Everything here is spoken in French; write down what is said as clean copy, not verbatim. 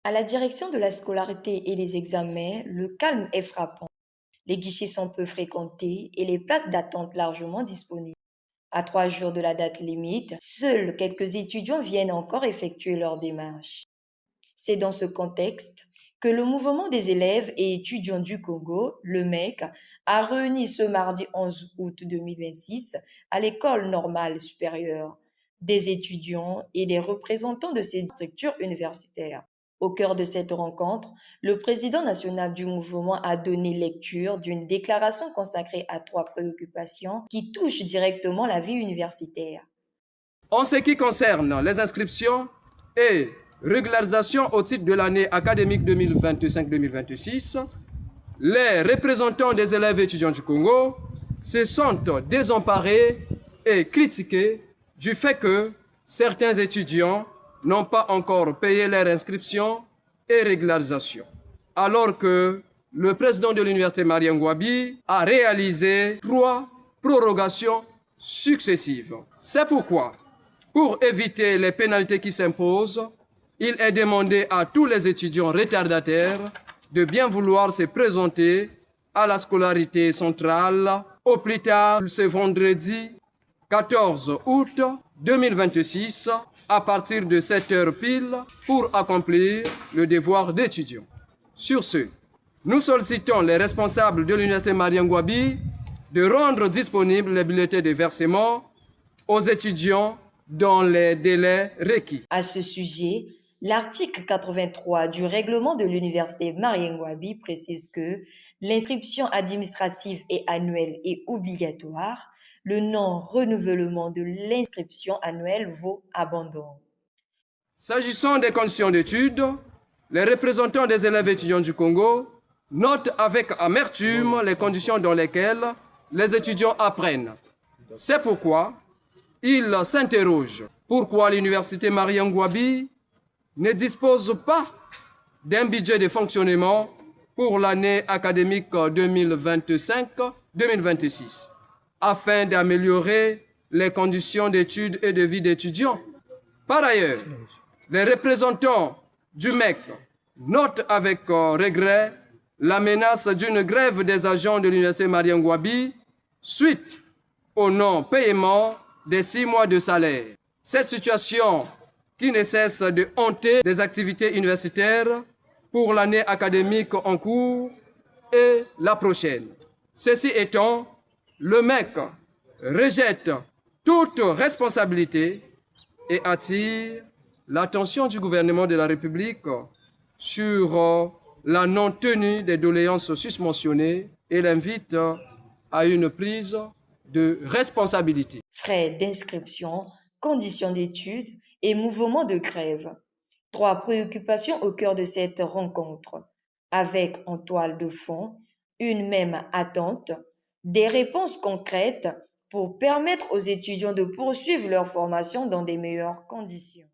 À la direction de la scolarité et des examens, le calme est frappant. Les guichets sont peu fréquentés et les places d'attente largement disponibles. À 3 jours de la date limite, seuls quelques étudiants viennent encore effectuer leurs démarches. C'est dans ce contexte que le mouvement des élèves et étudiants du Congo, le MEC, a réuni ce mardi 11 août 2026 à l'École normale supérieure des étudiants et des représentants de ces structures universitaires. Au cœur de cette rencontre, le président national du mouvement a donné lecture d'une déclaration consacrée à 3 préoccupations qui touchent directement la vie universitaire. En ce qui concerne les inscriptions et régularisations au titre de l'année académique 2025-2026, les représentants des élèves et étudiants du Congo se sont désemparés et critiqués du fait que certains étudiants n'ont pas encore payé leur inscription et régularisation, alors que le président de l'université Marien Ngouabi a réalisé 3 prorogations successives. C'est pourquoi, pour éviter les pénalités qui s'imposent, il est demandé à tous les étudiants retardataires de bien vouloir se présenter à la scolarité centrale au plus tard ce vendredi 14 août 2026 à partir de 7 heures pile pour accomplir le devoir d'étudiant. Sur ce, nous sollicitons les responsables de l'université Marien Ngouabi de rendre disponibles les bulletins de versement aux étudiants dans les délais requis. À ce sujet, l'article 83 du règlement de l'université Marien Ngouabi précise que l'inscription administrative et annuelle est obligatoire. Le non-renouvellement de l'inscription annuelle vaut abandon. S'agissant des conditions d'études, les représentants des élèves étudiants du Congo notent avec amertume les conditions dans lesquelles les étudiants apprennent. C'est pourquoi ils s'interrogent pourquoi l'université Marien Ngouabi ne dispose pas d'un budget de fonctionnement pour l'année académique 2025-2026 afin d'améliorer les conditions d'études et de vie d'étudiants. Par ailleurs, les représentants du MEC notent avec regret la menace d'une grève des agents de l'université Marien Ngouabi suite au non-paiement des 6 mois de salaire. Cette situation qui ne cesse de hanter les activités universitaires pour l'année académique en cours et la prochaine. Ceci étant, le MEC rejette toute responsabilité et attire l'attention du gouvernement de la République sur la non-tenue des doléances susmentionnées et l'invite à une prise de responsabilité. Frais d'inscription, conditions d'études et mouvements de grève. 3 préoccupations au cœur de cette rencontre, avec en toile de fond une même attente, des réponses concrètes pour permettre aux étudiants de poursuivre leur formation dans des meilleures conditions.